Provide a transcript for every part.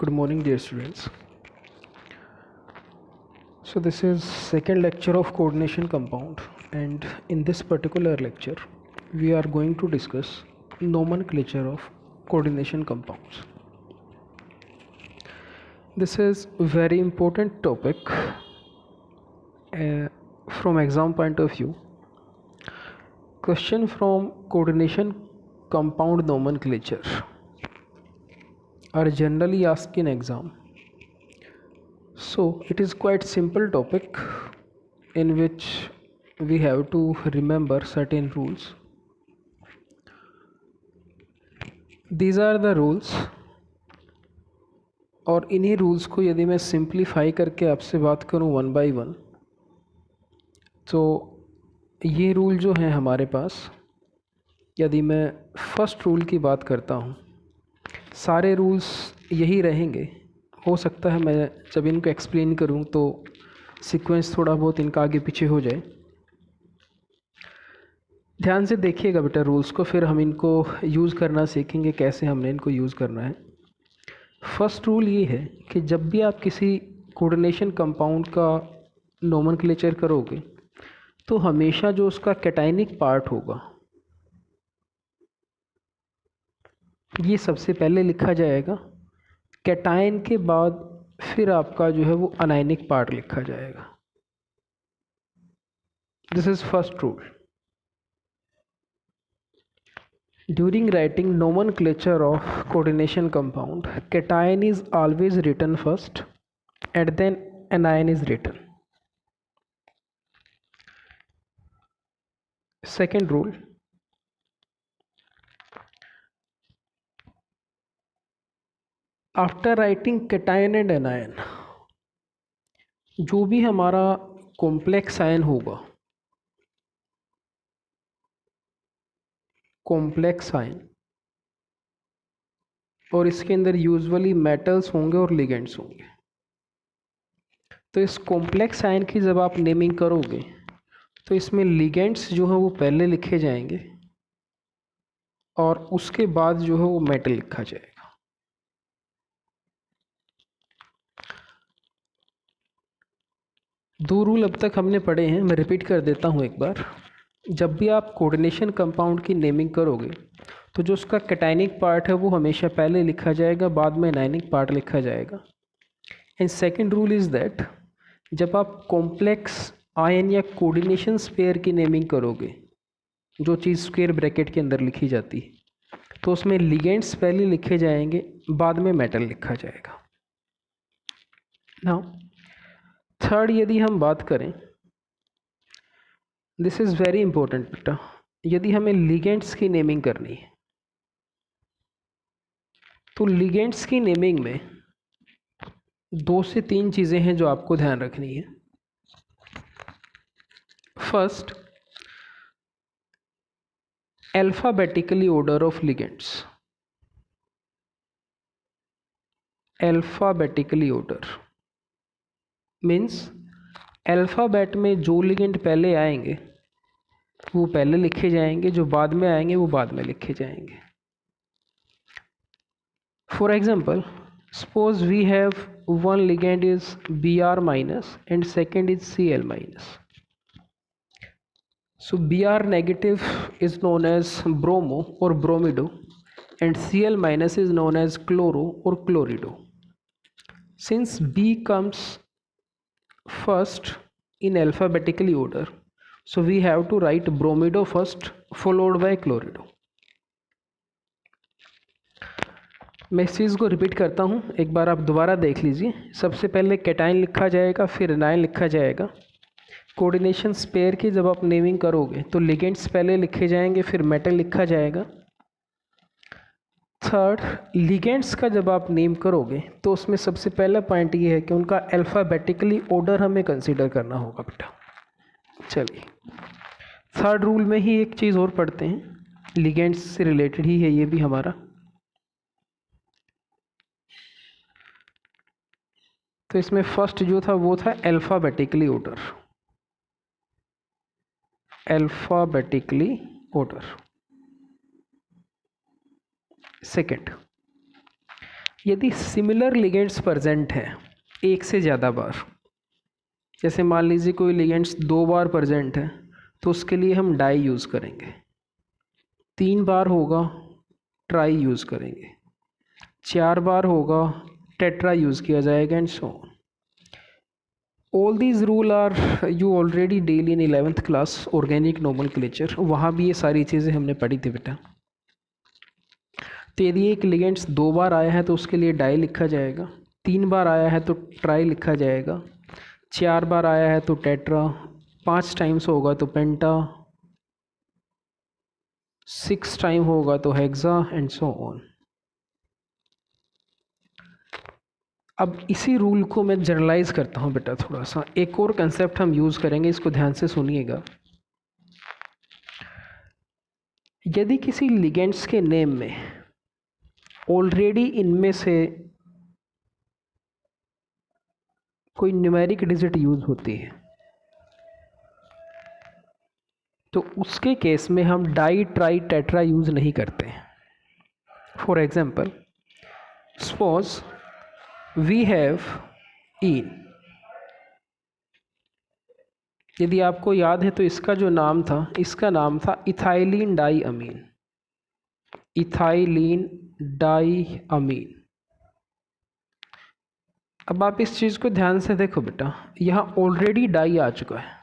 Good morning, dear students. So this is second lecture of coordination compound, and in this particular lecture we are going to discuss nomenclature of coordination compounds. This is a very important topic from exam point of view. Question from coordination compound nomenclature are generally asked in exam. So it is quite simple topic in which we have to remember certain rules. These are the rules, और इन्हीं rules को यदि मैं simplify करके आपसे बात करूं one by one, तो ये रूल जो हैं हमारे पास, यदि मैं फर्स्ट रूल की बात करता हूं, सारे रूल्स यही रहेंगे. हो सकता है मैं जब इनको एक्सप्लेन करूं तो सीक्वेंस थोड़ा बहुत इनका आगे पीछे हो जाए. ध्यान से देखिएगा बेटा रूल्स को, फिर हम इनको यूज़ करना सीखेंगे कैसे हमने इनको यूज़ करना है. फर्स्ट रूल ये है कि जब भी आप किसी कोऑर्डिनेशन कंपाउंड का नोमेनक्लेचर करोगे तो हमेशा जो उसका कैटायनिक पार्ट होगा ये सबसे पहले लिखा जाएगा. कैटायन के बाद फिर आपका जो है वो अनायनिक पार्ट लिखा जाएगा. This is first rule. During writing nomenclature of coordination compound, cation is always written first and then anion is written. Second rule, after writing cation and anion, जो भी हमारा कॉम्प्लेक्स आयन होगा, complex ion, और इसके अंदर usually metals होंगे और ligands होंगे, तो इस कॉम्प्लेक्स आयन की जब आप नेमिंग करोगे तो इसमें लिगेंड्स जो है वो पहले लिखे जाएंगे और उसके बाद जो है वो मेटल लिखा जाएगा. दो रूल अब तक हमने पढ़े हैं, मैं रिपीट कर देता हूँ एक बार. जब भी आप कोऑर्डिनेशन कंपाउंड की नेमिंग करोगे तो जो उसका कैटायनिक पार्ट है वो हमेशा पहले लिखा जाएगा, बाद में एनायनिक पार्ट लिखा जाएगा. And second rule is that जब आप कॉम्प्लेक्स आयन या कोऑर्डिनेशन स्पेयर की नेमिंग करोगे, जो चीज़ स्क्वायर ब्रैकेट के अंदर लिखी जाती है, तो उसमें लिगेंड्स पहले लिखे जाएंगे, बाद में मेटल लिखा जाएगा. नाउ थर्ड यदि हम बात करें, दिस इज़ वेरी इंपॉर्टेंट बेटा, यदि हमें लिगेंड्स की नेमिंग करनी है तो लिगेंड्स की नेमिंग में 2 से 3 चीज़ें हैं जो आपको ध्यान रखनी है. First, alphabetically order of ligands. Alphabetically order means alphabet में जो लिगेंड पहले आएंगे वो पहले लिखे जाएंगे, जो बाद में आएंगे वो बाद में लिखे जाएंगे. For example, suppose we have one ligand is Br minus and second is Cl minus. So Br negative is known as bromo or bromido and Cl minus is known as chloro or chlorido. Since B comes first in alphabetically order, so we have to write bromido first followed by chlorido. मैं इस चीज़ को repeat करता हूँ, एक बार आप दोबारा देख लीजिए. सबसे पहले कैटायन लिखा जाएगा, फिर एनायन लिखा जाएगा. कोऑर्डिनेशन स्पेयर की जब आप नेमिंग करोगे तो लिगेंड्स पहले लिखे जाएंगे, फिर मेटल लिखा जाएगा. थर्ड, लिगेंड्स का जब आप नेम करोगे तो उसमें सबसे पहला पॉइंट ये है कि उनका अल्फ़ाबेटिकली ऑर्डर हमें कंसीडर करना होगा बेटा. चलिए थर्ड रूल में ही एक चीज़ और पढ़ते हैं, लिगेंड्स से रिलेटेड ही है ये भी हमारा. तो इसमें फर्स्ट जो था वो था alphabetically order. Alphabetically order. Second, यदि सिमिलर लिगेंड्स प्रेजेंट हैं एक से ज़्यादा बार, जैसे मान लीजिए कोई लिगेंड्स 2 बार प्रेजेंट है तो उसके लिए हम डाई यूज़ करेंगे, 3 बार होगा ट्राई यूज़ करेंगे, 4 बार होगा टेट्रा यूज़ किया जाएगा and so on. All these rules are you already daily in 11th class organic nomenclature, वहाँ भी ये सारी चीज़ें हमने पढ़ी थी बेटा। तो यदि एक लिगेंड्स 2 बार आया है तो उसके लिए डाई लिखा जाएगा, 3 बार आया है तो ट्राई लिखा जाएगा, 4 बार आया है तो टेट्रा, 5 टाइम्स होगा तो पेंटा, 6 टाइम होगा तो हेक्सा एंड सो ऑन। अब इसी रूल को मैं जनरलाइज करता हूँ बेटा थोड़ा सा, एक और कंसेप्ट हम यूज़ करेंगे, इसको ध्यान से सुनिएगा। यदि किसी लिगेंड्स के नेम में ऑलरेडी इनमें से कोई न्यूमेरिक डिजिट यूज़ होती है तो उसके केस में हम डाई ट्राई टेट्रा यूज़ नहीं करते। For example, suppose we have in, यदि आपको याद है तो इसका जो नाम था, इसका नाम था इथाइलिन डाई अमीन, इथाइलिन डाई अमीन। अब आप इस चीज़ को ध्यान से देखो बेटा, यहाँ ऑलरेडी डाई आ चुका है,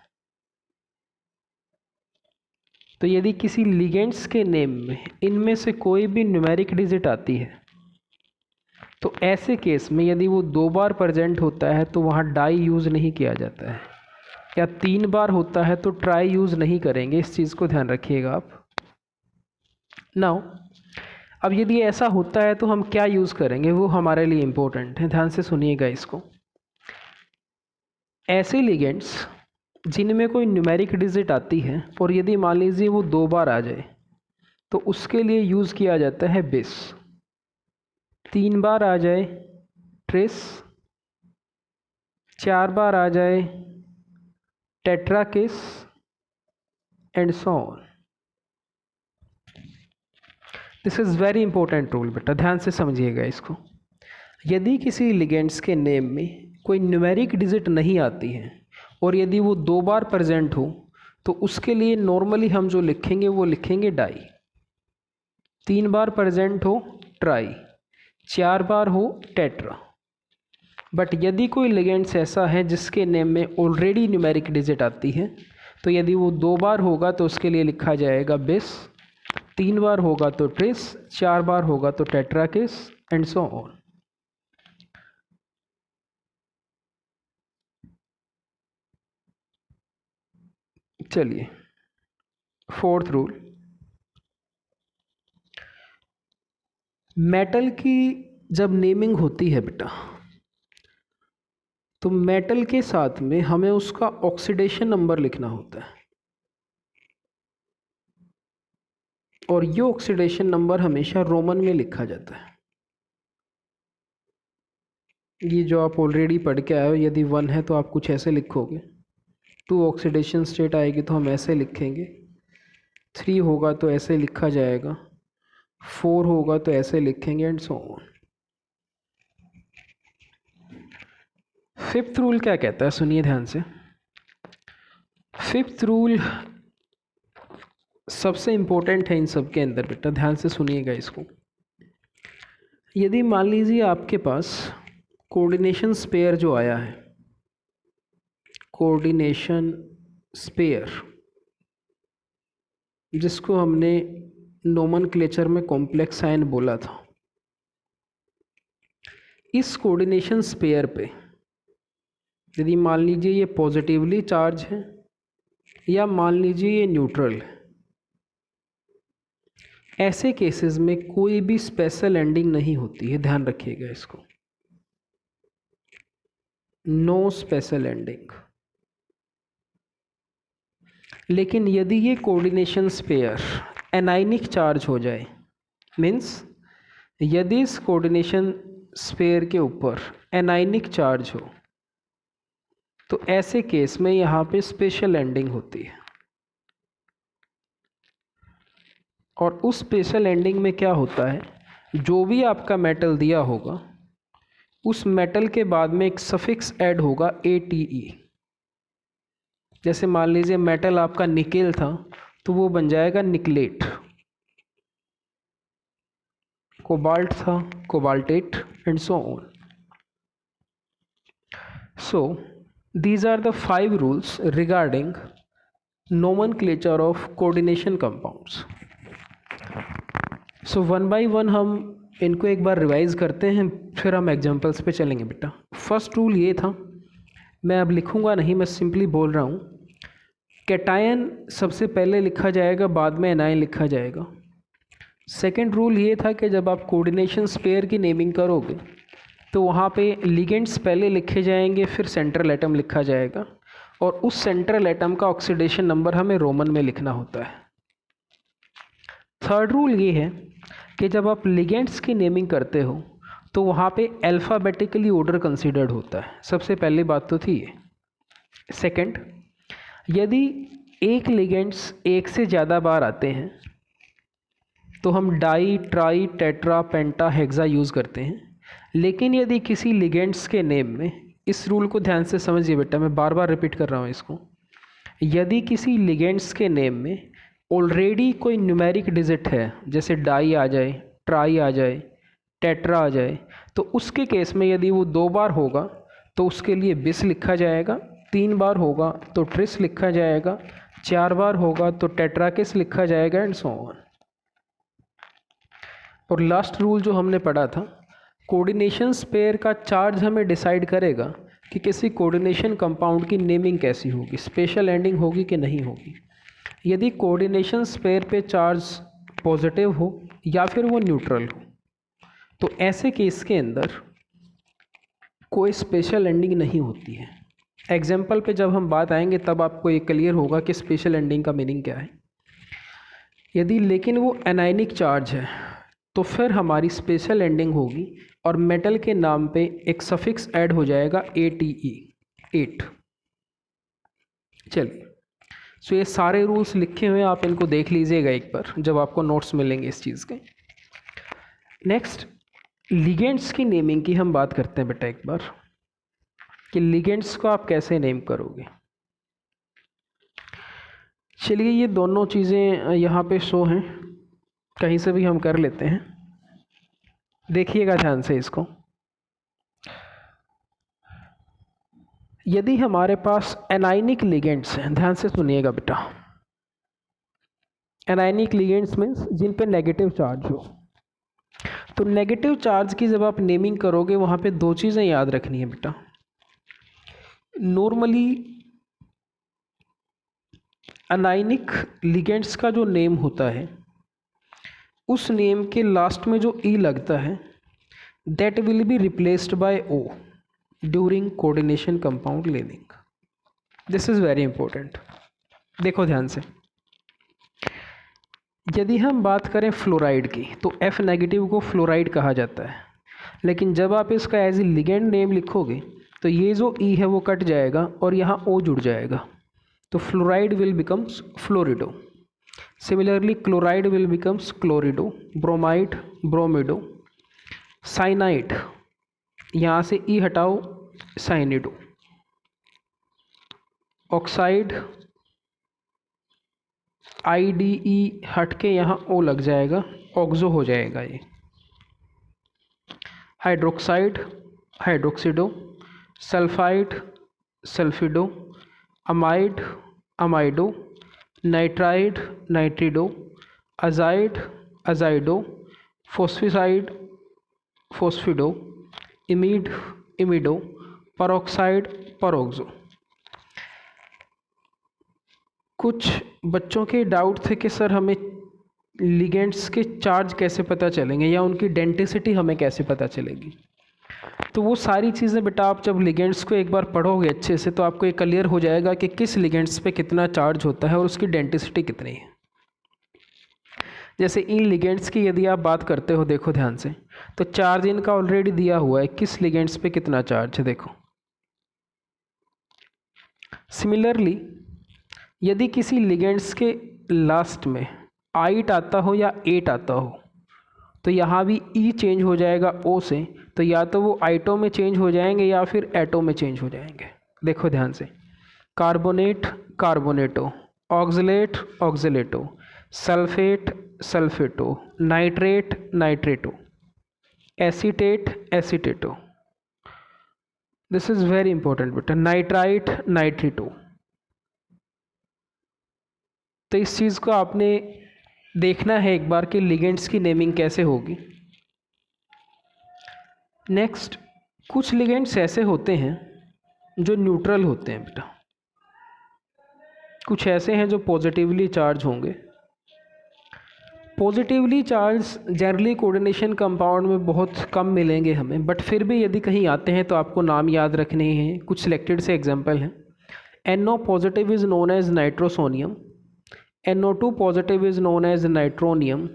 तो यदि किसी लिगेंड्स के नेम में इनमें से कोई भी न्यूमेरिक डिजिट आती है तो ऐसे केस में यदि वो 2 बार प्रेजेंट होता है तो वहाँ डाई यूज़ नहीं किया जाता है, या 3 बार होता है तो ट्राई यूज़ नहीं करेंगे, इस चीज़ को ध्यान रखिएगा आप। नाउ अब यदि ऐसा होता है तो हम क्या यूज़ करेंगे, वो हमारे लिए इम्पोर्टेंट है, ध्यान से सुनिएगा इसको। ऐसे लिगेंड्स जिनमें कोई न्यूमेरिक डिजिट आती है और यदि मान लीजिए वो 2 बार आ जाए तो उसके लिए यूज़ किया जाता है बिस, 3 बार आ जाए ट्रेस, 4 बार आ जाए tetrakis and so on. This is very important rule बेटा, ध्यान से समझिएगा इसको। यदि किसी लिगेंड्स के नेम में कोई न्यूमेरिक डिजिट नहीं आती है और यदि वो 2 बार प्रेजेंट हो तो उसके लिए नॉर्मली हम जो लिखेंगे वो लिखेंगे डाई, 3 बार प्रेजेंट हो ट्राई, 4 बार हो टेट्रा। बट यदि कोई लिगेंड्स ऐसा है जिसके नेम में ऑलरेडी न्यूमेरिक डिजिट आती है तो यदि वो 2 बार होगा तो उसके लिए लिखा जाएगा बिस, 3 बार होगा तो ट्रिस, 4 बार होगा तो टेट्राकिस एंड सो ऑन। चलिए, 4th रूल, मेटल की जब नेमिंग होती है बेटा तो मेटल के साथ में हमें उसका ऑक्सीडेशन नंबर लिखना होता है, और ये ऑक्सीडेशन नंबर हमेशा रोमन में लिखा जाता है। ये जो आप ऑलरेडी पढ़ के आए हो, यदि 1 है तो आप कुछ ऐसे लिखोगे, 2 ऑक्सीडेशन स्टेट आएगी तो हम ऐसे लिखेंगे, 3 होगा तो ऐसे लिखा जाएगा, 4 होगा तो ऐसे लिखेंगे and so on. 5th rule क्या कहता है, सुनिए ध्यान से। 5th रूल सबसे इम्पोर्टेंट है इन सब के अंदर बेटा, ध्यान से सुनिएगा इसको। यदि मान लीजिए आपके पास कोऑर्डिनेशन स्पेयर जो आया है, कोऑर्डिनेशन स्पेयर जिसको हमने नोमेनक्लेचर में कॉम्प्लेक्स आयन बोला था, इस कोऑर्डिनेशन स्पेयर पे यदि मान लीजिए ये पॉजिटिवली चार्ज है या मान लीजिए ये न्यूट्रल है, ऐसे केसेस में कोई भी स्पेशल एंडिंग नहीं होती है, ध्यान रखिएगा इसको, नो स्पेशल एंडिंग। लेकिन यदि ये कोऑर्डिनेशन स्पेयर एनाइनिक चार्ज हो जाए, मीन्स यदि इस कोऑर्डिनेशन स्पेयर के ऊपर एनाइनिक चार्ज हो तो ऐसे केस में यहाँ पे स्पेशल एंडिंग होती है, और उस स्पेशल एंडिंग में क्या होता है, जो भी आपका मेटल दिया होगा उस मेटल के बाद में एक सफिक्स ऐड होगा ATE। जैसे मान लीजिए मेटल आपका निकेल था तो वो बन जाएगा निकलेट, कोबाल्ट था cobaltate, and so on. So these are the 5 rules regarding nomenclature of coordination compounds. So one by one हम इनको एक बार रिवाइज करते हैं, फिर हम एग्जांपल्स पे चलेंगे बेटा। फर्स्ट रूल ये था, मैं अब लिखूँगा नहीं, मैं सिंपली बोल रहा हूँ, कैटायन सबसे पहले लिखा जाएगा, बाद में एनायन लिखा जाएगा। सेकेंड रूल ये था कि जब आप कोऑर्डिनेशन स्पेयर की नेमिंग करोगे तो वहाँ पे लिगेंड्स पहले लिखे जाएंगे, फिर सेंट्रल एटम लिखा जाएगा, और उस सेंट्रल एटम का ऑक्सीडेशन नंबर हमें रोमन में लिखना होता है। थर्ड रूल ये है कि जब आप लिगेंड्स की नेमिंग करते हो तो वहाँ पे अल्फ़ाबेटिकली ऑर्डर कंसीडर्ड होता है। सबसे पहली बात तो थी ये। सेकंड, यदि एक लिगेंड्स एक से ज़्यादा बार आते हैं तो हम डाई, ट्राई, टेट्रा, पेंटा, हेक्सा यूज़ करते हैं। लेकिन यदि किसी लिगेंड्स के नेम में, इस रूल को ध्यान से समझिए बेटा, मैं बार बार रिपीट कर रहा हूँ इसको, यदि किसी लिगेंड्स के नेम में ऑलरेडी कोई न्यूमेरिक डिजिट है, जैसे डाई आ जाए, ट्राई आ जाए, टेट्रा आ जाए, तो उसके केस में यदि वो 2 बार होगा तो उसके लिए बिस लिखा जाएगा, 3 बार होगा तो ट्रिस लिखा जाएगा, 4 बार होगा तो टेट्राकिस लिखा जाएगा, एंड सो ऑन। और लास्ट रूल जो हमने पढ़ा था, कोऑर्डिनेशन स्पेयर का चार्ज हमें डिसाइड करेगा कि किसी कोऑर्डिनेशन कंपाउंड की नेमिंग कैसी होगी, स्पेशल एंडिंग होगी कि नहीं होगी। यदि कोऑर्डिनेशन स्पेयर पे चार्ज पॉजिटिव हो या फिर वो न्यूट्रल हो, तो ऐसे केस के अंदर कोई स्पेशल एंडिंग नहीं होती है। एग्जाम्पल पे जब हम बात आएंगे तब आपको ये क्लियर होगा कि स्पेशल एंडिंग का मीनिंग क्या है। यदि लेकिन वो एनायनिक चार्ज है तो फिर हमारी स्पेशल एंडिंग होगी और मेटल के नाम पे एक सफिक्स ऐड हो जाएगा ATE, 8। चलिए, सो ये सारे रूल्स लिखे हुए हैं, आप इनको देख लीजिएगा एक बार जब आपको नोट्स मिलेंगे इस चीज़ के। नेक्स्ट, लिगेंड्स की नेमिंग की हम बात करते हैं बेटा एक बार, कि लिगेंड्स को आप कैसे नेम करोगे। चलिए, ये दोनों चीज़ें यहाँ पे शो हैं, कहीं से भी हम कर लेते हैं, देखिएगा ध्यान से इसको। यदि हमारे पास एनायनिक लिगेंड्स हैं, ध्यान से सुनिएगा बेटा, एनायनिक लिगेंड्स मीन्स जिन पे नेगेटिव चार्ज हो, तो नेगेटिव चार्ज की जब आप नेमिंग करोगे वहाँ पे 2 चीज़ें याद रखनी है बेटा। नॉर्मली एनायनिक लिगेंड्स का जो नेम होता है, उस नेम के लास्ट में जो ई लगता है, that will be replaced by O during coordination compound naming. This is very important, देखो ध्यान से। यदि हम बात करें फ्लोराइड की, तो F नेगेटिव को फ्लोराइड कहा जाता है, लेकिन जब आप इसका एज ए लिगेंड नेम लिखोगे तो ये जो ई है वो कट जाएगा और यहाँ ओ जुड़ जाएगा, तो fluoride will becomes fluorido. Similarly chloride will becomes chlorido, bromide bromido, cyanide यहाँ से ई हटाओ, साइनिडो, ऑक्साइड IDE हट के यहाँ ओ लग जाएगा, ऑक्सो हो जाएगा ये। Hydroxide hydroxido, sulphide sulphido, amide amido, nitride nitrido, azide azido, phosphide phosphido, imide imido, peroxide peroxo. कुछ बच्चों के डाउट थे कि सर हमें लिगेंड्स के चार्ज कैसे पता चलेंगे या उनकी डेंसिटी हमें कैसे पता चलेगी। तो वो सारी चीज़ें बेटा आप जब लिगेंड्स को एक बार पढ़ोगे अच्छे से तो आपको ये क्लियर हो जाएगा कि किस लिगेंड्स पे कितना चार्ज होता है और उसकी डेंसिटी कितनी है। जैसे इन लिगेंड्स की यदि आप बात करते हो, देखो ध्यान से, तो चार्ज इनका ऑलरेडी दिया हुआ है, किस लिगेंड्स पे कितना चार्ज है देखो। सिमिलरली यदि किसी लिगेंड्स के लास्ट में 8 आता हो या 8 आता हो तो यहाँ भी ई चेंज हो जाएगा ओ से, तो या तो वो आइटो में चेंज हो जाएंगे या फिर एटो में चेंज हो जाएंगे। देखो ध्यान से, carbonate carbonato, oxalate oxalato, sulphate sulphato, nitrate nitrato, acetate acetato. This is very important बेटा, नाइट्राइट नाइट्रिटो। तो इस चीज़ को आपने देखना है एक बार कि लिगेंड्स की नेमिंग कैसे होगी। नेक्स्ट, कुछ लिगेंड्स ऐसे होते हैं जो न्यूट्रल होते हैं बेटा, कुछ ऐसे हैं जो पॉजिटिवली चार्ज होंगे। Positively charge generally coordination compound में बहुत कम मिलेंगे हमें, बट फिर भी यदि कहीं आते हैं तो आपको नाम याद रखने हैं। कुछ सिलेक्टेड से एग्जांपल हैं। NO positive is known as nitrosonium, NO2 positive is known as nitronium,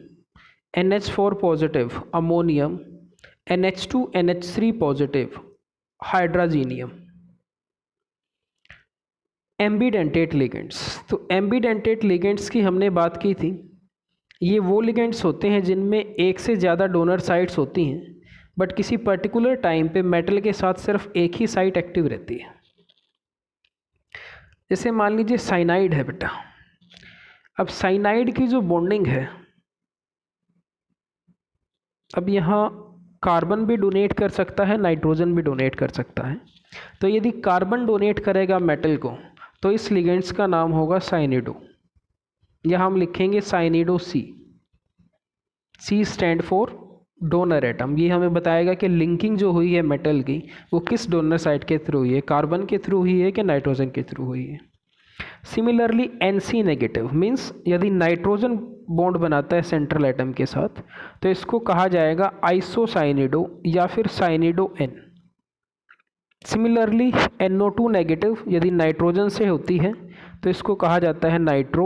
NH4 positive ammonium, NH2 NH3 positive hydrazinium. Ambidentate ligands, तो एम्बीडेंटेट लिगेंड्स की हमने बात की थी। ये वो लिगेंड्स होते हैं जिनमें एक से ज़्यादा डोनर साइट्स होती हैं, बट किसी पर्टिकुलर टाइम पे मेटल के साथ सिर्फ एक ही साइट एक्टिव रहती है। जैसे मान लीजिए साइनाइड है बेटा। अब साइनाइड की जो बॉन्डिंग है, अब यहाँ कार्बन भी डोनेट कर सकता है, नाइट्रोजन भी डोनेट कर सकता है। तो यदि कार्बन डोनेट करेगा मेटल को तो इस लिगेंड्स का नाम होगा साइनिडो, या हम लिखेंगे साइनिडो सी। सी स्टैंड फॉर डोनर एटम। ये हमें बताएगा कि लिंकिंग जो हुई है मेटल की वो किस डोनर साइड के थ्रू हुई है, कार्बन के थ्रू हुई है कि नाइट्रोजन के थ्रू हुई है। सिमिलरली NC नेगेटिव मीन्स यदि नाइट्रोजन बॉन्ड बनाता है सेंट्रल एटम के साथ तो इसको कहा जाएगा आइसोसाइनिडो या फिर साइनिडो N। सिमिलरली NO2 नेगेटिव यदि नाइट्रोजन से होती है तो इसको कहा जाता है नाइट्रो,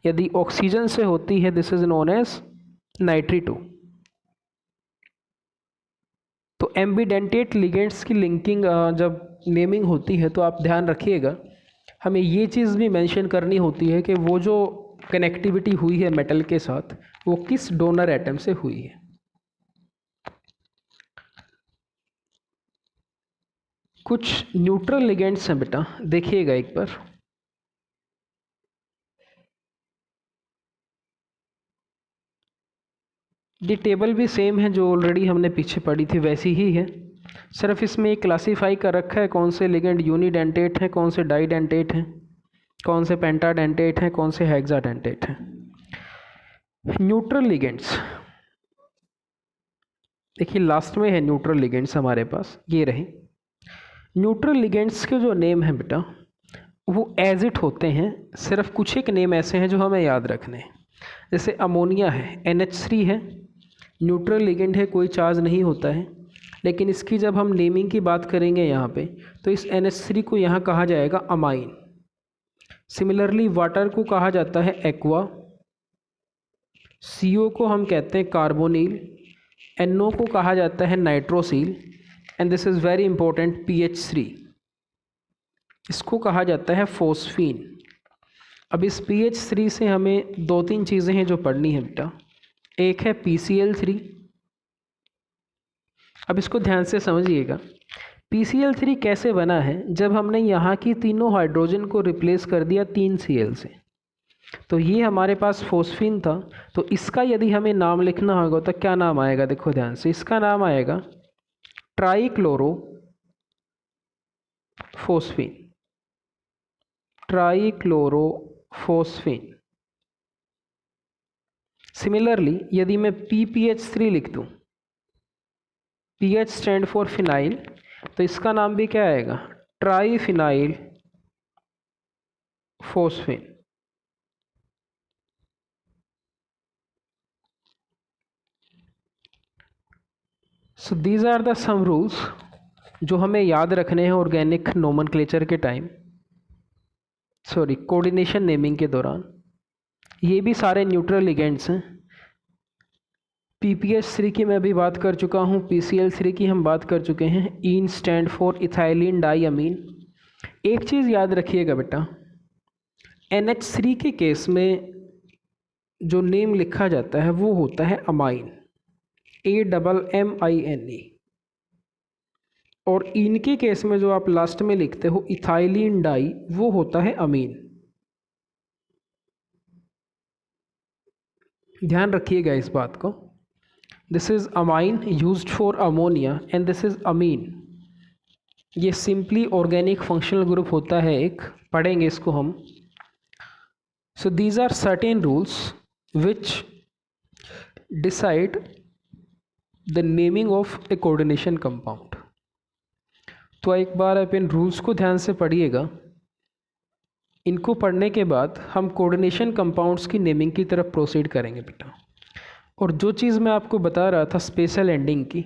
यदि ऑक्सीजन से होती है this is known as nitrito. तो एम्बीडेंटेट लिगेंड्स की लिंकिंग जब नेमिंग होती है तो आप ध्यान रखिएगा, हमें ये चीज़ भी मेंशन करनी होती है कि वो जो कनेक्टिविटी हुई है मेटल के साथ वो किस डोनर एटम से हुई है। कुछ न्यूट्रल लिगेंड्स हैं बेटा, देखिएगा एक बार। ये टेबल भी सेम है जो ऑलरेडी हमने पीछे पढ़ी थी वैसी ही है, सिर्फ इसमें एक क्लासीफाई कर रखा है कौन से लिगेंड यूनिडेंटेट हैं, कौन से डाइडेंटेट हैं, कौन से पेंटाडेंटेट हैं, कौन से हेक्साडेंटेट हैं। न्यूट्रल लिगेंड्स देखिए लास्ट में है न्यूट्रल लिगेंड्स हमारे पास, ये रहे। न्यूट्रल लिगेंड्स के जो नेम हैं बेटा वो एज इट होते हैं, सिर्फ कुछ एक नेम ऐसे हैं जो हमें याद रखने हैं। जैसे अमोनिया है, NH3 है, न्यूट्रल लिगेंड है, कोई चार्ज नहीं होता है, लेकिन इसकी जब हम नेमिंग की बात करेंगे यहाँ पे तो इस NH3 को यहाँ कहा जाएगा अमाइन। सिमिलरली वाटर को कहा जाता है एक्वा, CO को हम कहते हैं कार्बोनिल, NO को कहा जाता है nitrosyl, and this is very important PH3 इसको कहा जाता है फोस्फीन। अब इस PH3 से हमें दो तीन चीज़ें हैं जो पढ़नी है बेटा। एक है PCl3, अब इसको ध्यान से समझिएगा। PCl3 कैसे बना है, जब हमने यहाँ की तीनों हाइड्रोजन को रिप्लेस कर दिया 3 Cl से, तो ये हमारे पास फोस्फीन था। तो इसका यदि हमें नाम लिखना होगा तो क्या नाम आएगा, देखो ध्यान से, इसका नाम आएगा trichloro phosphine, trichloro phosphine. Similarly यदि मैं PPH3 लिख दूँ, PH स्टैंड फॉर फिनाइल, तो इसका नाम भी क्या आएगा, triphenyl phosphine. So these are the some rules जो हमें याद रखने हैं ऑर्गेनिक नोमेनक्लेचर के टाइम, सॉरी कोऑर्डिनेशन नेमिंग के दौरान। ये भी सारे न्यूट्रल लिगेंड्स हैं। PPH3 की मैं अभी बात कर चुका हूँ, PCl3 की हम बात कर चुके हैं। ईन स्टैंड फॉर इथाइलिन डाईअमीन। एक चीज़ याद रखिएगा बेटा, NH3 के केस में जो नेम लिखा जाता है वो होता है अमाइन, AMMINE। और इनके केस में जो आप लास्ट में लिखते हो इथाइलिन डाई, वो होता है अमीन। ध्यान रखिएगा इस बात को। This is ammine used for ammonia and this is amine. ये सिंपली ऑर्गेनिक फंक्शनल ग्रुप होता है एक, पढ़ेंगे इसको हम। So these are certain rules which decide the naming of a coordination compound. तो एक बार आप इन रूल्स को ध्यान से पढ़िएगा। इनको पढ़ने के बाद हम कोऑर्डिनेशन कंपाउंड्स की नेमिंग की तरफ प्रोसीड करेंगे बेटा। और जो चीज़ मैं आपको बता रहा था स्पेशल एंडिंग की,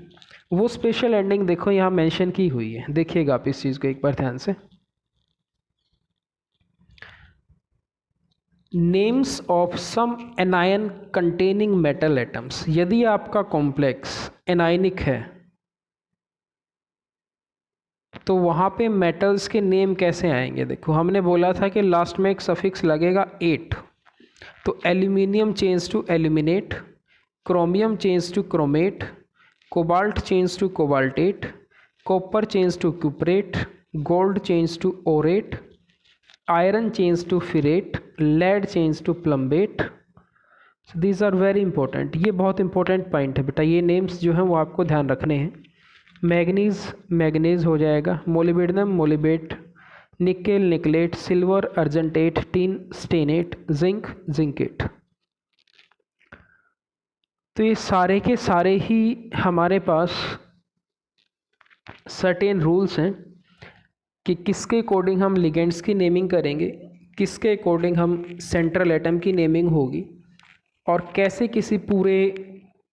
वो स्पेशल एंडिंग देखो यहाँ मेंशन की हुई है, देखिएगा आप इस चीज़ को एक बार ध्यान से। Names of some anion containing metal atoms. यदि आपका कॉम्प्लेक्स एनायनिक है तो वहाँ पे मेटल्स के नेम कैसे आएंगे। देखो हमने बोला था कि लास्ट में एक सफिक्स लगेगा 8, तो aluminium change to aluminate, chromium change to chromate, cobalt change to cobaltate, copper change to cuprate, gold change to aurate, iron change to ferrate, lead change to plumbate. These are very important. ये बहुत important point है बेटा, ये names जो हैं वो आपको ध्यान रखने हैं। मैग्नीज मैग्नीज हो जाएगा, molybdenum molybdate, nickel nickelate, silver argentate, tin stannate, zinc zincate. तो ये सारे के सारे ही हमारे पास सर्टेन रूल्स हैं कि किसके अकॉर्डिंग हम लिगेंड्स की नेमिंग करेंगे, किसके अकॉर्डिंग हम सेंट्रल एटम की नेमिंग होगी, और कैसे किसी पूरे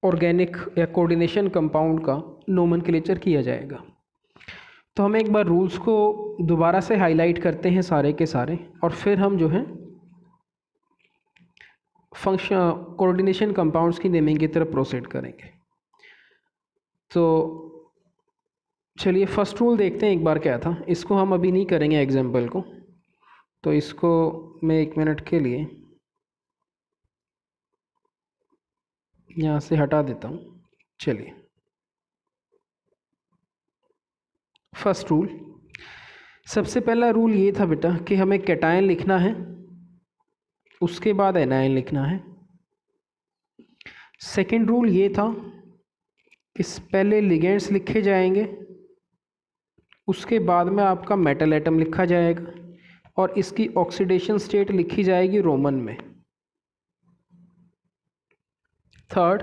ऑर्गेनिक या कोऑर्डिनेशन कंपाउंड का नोमेनक्लेचर किया जाएगा। तो हम एक बार रूल्स को दोबारा से हाईलाइट करते हैं सारे के सारे, और फिर हम जो है फंक्शन कोऑर्डिनेशन कंपाउंड्स की नेमिंग की तरफ प्रोसीड करेंगे। तो चलिए फर्स्ट रूल देखते हैं एक बार क्या था। इसको हम अभी नहीं करेंगे एग्जाम्पल को, तो इसको मैं 1 मिनट के लिए यहाँ से हटा देता हूँ। चलिए फर्स्ट रूल, सबसे पहला रूल ये था बेटा कि हमें कैटायन लिखना है, उसके बाद एनायन लिखना है। सेकंड रूल ये था कि पहले लिगेंड्स लिखे जाएंगे, उसके बाद में आपका मेटल एटम लिखा जाएगा और इसकी ऑक्सीडेशन स्टेट लिखी जाएगी रोमन में। थर्ड,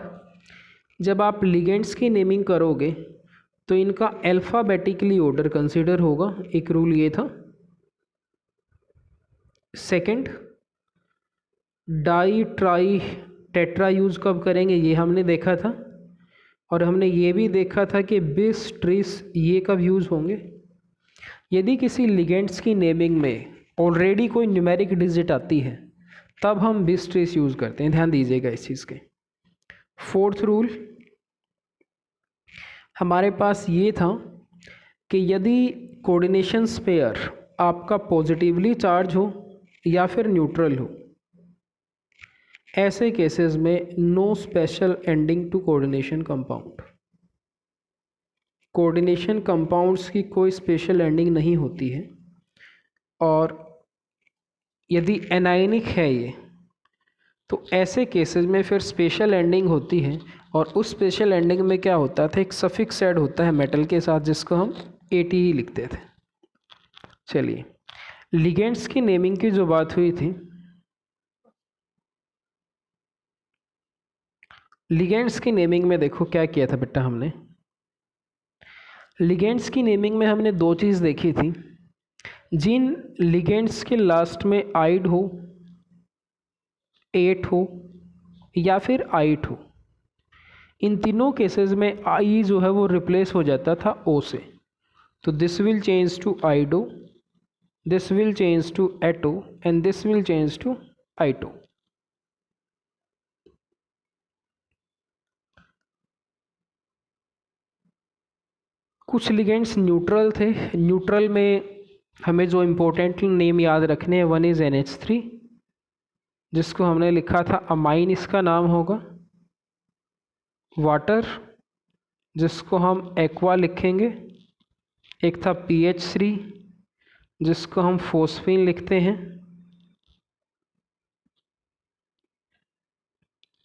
जब आप लिगेंड्स की नेमिंग करोगे तो इनका अल्फ़ाबेटिकली ऑर्डर कंसीडर होगा, एक रूल ये था। Second, di tri tetra use कब करेंगे ये हमने देखा था, और हमने ये भी देखा था कि बिस ट्रिस ये कब यूज़ होंगे। यदि किसी लिगेंड्स की नेमिंग में ऑलरेडी कोई न्यूमेरिक डिजिट आती है तब हम बिस ट्रिस यूज़ करते हैं, ध्यान दीजिएगा इस चीज़ के। फोर्थ रूल हमारे पास ये था कि यदि कोऑर्डिनेशन पेयर आपका पॉजिटिवली चार्ज हो या फिर न्यूट्रल हो, ऐसे केसेस में no special ending to coordination compound. Coordination compounds की कोई स्पेशल एंडिंग नहीं होती है, और यदि एनायनिक है ये तो ऐसे केसेस में फिर स्पेशल एंडिंग होती है, और उस स्पेशल एंडिंग में क्या होता था, एक सफिक्स ऐड होता है मेटल के साथ जिसको हम ATE लिखते थे। चलिए लिगेंड्स की नेमिंग की जो बात हुई थी, लिगेंड्स की नेमिंग में देखो क्या किया था बेटा हमने। लिगेंड्स की नेमिंग में हमने दो चीज़ देखी थी। जिन लिगेंड्स के लास्ट में आइड हो, एट हो या फिर आइट हो, इन तीनों केसेस में आई जो है वो रिप्लेस हो जाता था ओ से। तो this will change to ido, this will change to ato and this will change to ito. कुछ लिगेंड्स न्यूट्रल थे, न्यूट्रल में हमें जो इम्पोर्टेंट नेम याद रखने हैं, वन इज़ NH3 जिसको हमने लिखा था अमाइन, इसका नाम होगा वाटर जिसको हम एक्वा लिखेंगे, एक था PH3 जिसको हम फोस्फीन लिखते हैं।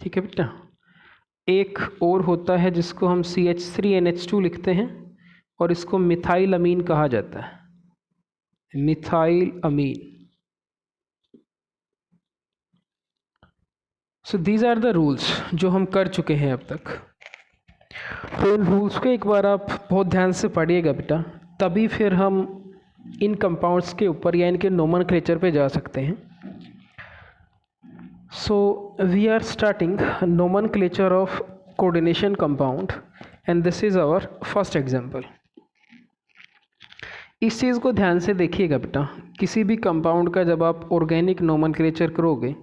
ठीक है बेटा, एक और होता है जिसको हम CH3NH2 लिखते हैं और इसको मिथाइल अमीन कहा जाता है, methyl amine. So these are the rules जो हम कर चुके हैं अब तक। तो इन रूल्स को एक बार आप बहुत ध्यान से पढ़िएगा बेटा, तभी फिर हम इन कंपाउंड्स के ऊपर या इनके नोमेनक्लेचर पे जा सकते हैं। So we are starting nomenclature of coordination compound and this is our first example. इस चीज़ को ध्यान से देखिएगा बेटा, किसी भी कंपाउंड का जब आप ऑर्गेनिक नोमेनक्लेचर करोगे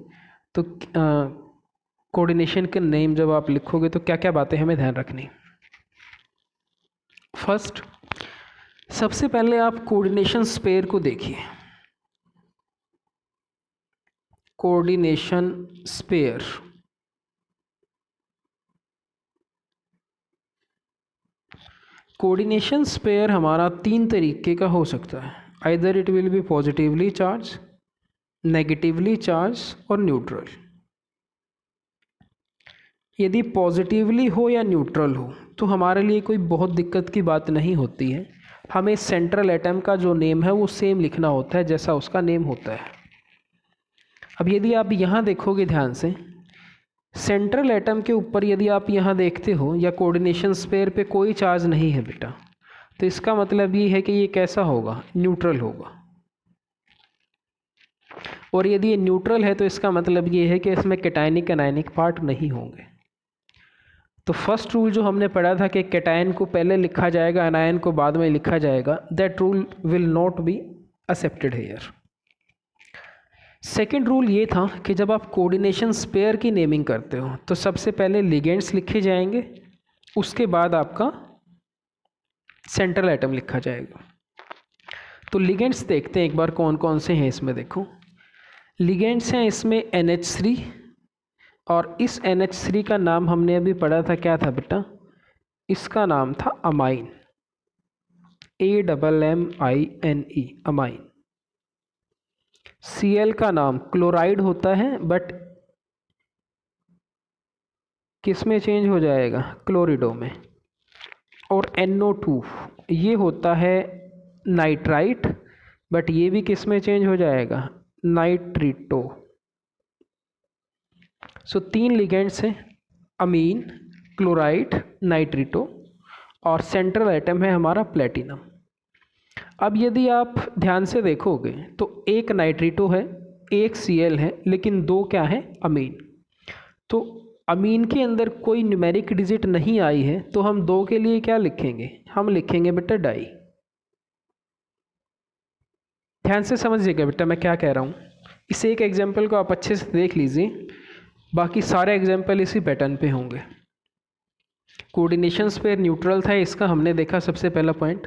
तो कोऑर्डिनेशन के नेम जब आप लिखोगे तो क्या क्या बातें हमें ध्यान रखनी। फर्स्ट, सबसे पहले आप कोऑर्डिनेशन स्पेयर को देखिए। कोऑर्डिनेशन स्पेयर, कोऑर्डिनेशन स्पेयर हमारा तीन तरीके का हो सकता है, either it will be positively charge, negatively charge और न्यूट्रल। यदि पॉजिटिवली हो या न्यूट्रल हो तो हमारे लिए कोई बहुत दिक्कत की बात नहीं होती है, हमें सेंट्रल एटम का जो नेम है वो सेम लिखना होता है जैसा उसका नेम होता है। अब यदि आप यहाँ देखोगे ध्यान से, सेंट्रल एटम के ऊपर यदि आप यहाँ देखते हो या कोऑर्डिनेशन स्पेयर पे कोई चार्ज नहीं है बेटा, तो इसका मतलब ये है कि ये कैसा होगा, न्यूट्रल होगा। और यदि ये न्यूट्रल है तो इसका मतलब ये है कि इसमें कैटायनिक एनायनिक पार्ट नहीं होंगे। तो फर्स्ट रूल जो हमने पढ़ा था कि कैटायन को पहले लिखा जाएगा, एनायन को बाद में लिखा जाएगा, that rule will not be accepted here. Second rule ये था कि जब आप कोऑर्डिनेशन स्पेयर की नेमिंग करते हो तो सबसे पहले लिगेंड्स लिखे जाएंगे, उसके बाद आपका सेंट्रल एटम लिखा जाएगा। तो लिगेंड्स देखते हैं एक बार कौन कौन से हैं इसमें। देखो, लिगेंड्स हैं इसमें NH3, और इस NH3 का नाम हमने अभी पढ़ा था, क्या था बेटा, इसका नाम था अमाइन, AMMINE, अमाइन। Cl का नाम क्लोराइड होता है, बट किस में चेंज हो जाएगा, क्लोरिडो में। और NO2 ये होता है नाइट्राइट, बट ये भी किस में चेंज हो जाएगा, नाइट्रिटो। सो तीन लिगेंड्स हैं, अमीन, क्लोराइड, नाइट्रिटो, और सेंट्रल एटम है हमारा प्लेटिनम। अब यदि आप ध्यान से देखोगे तो एक नाइट्रिटो है, एक Cl है, लेकिन दो क्या है, अमीन। तो अमीन के अंदर कोई न्यूमेरिक डिजिट नहीं आई है, तो हम दो के लिए क्या लिखेंगे, हम लिखेंगे बेटा डाई। ध्यान से समझिएगा बेटा मैं क्या कह रहा हूँ। इस एक एग्जाम्पल को आप अच्छे से देख लीजिए, बाकी सारे एग्जाम्पल इसी पैटर्न पे होंगे। कोऑर्डिनेशन स्पेयर न्यूट्रल था, इसका हमने देखा सबसे पहला पॉइंट।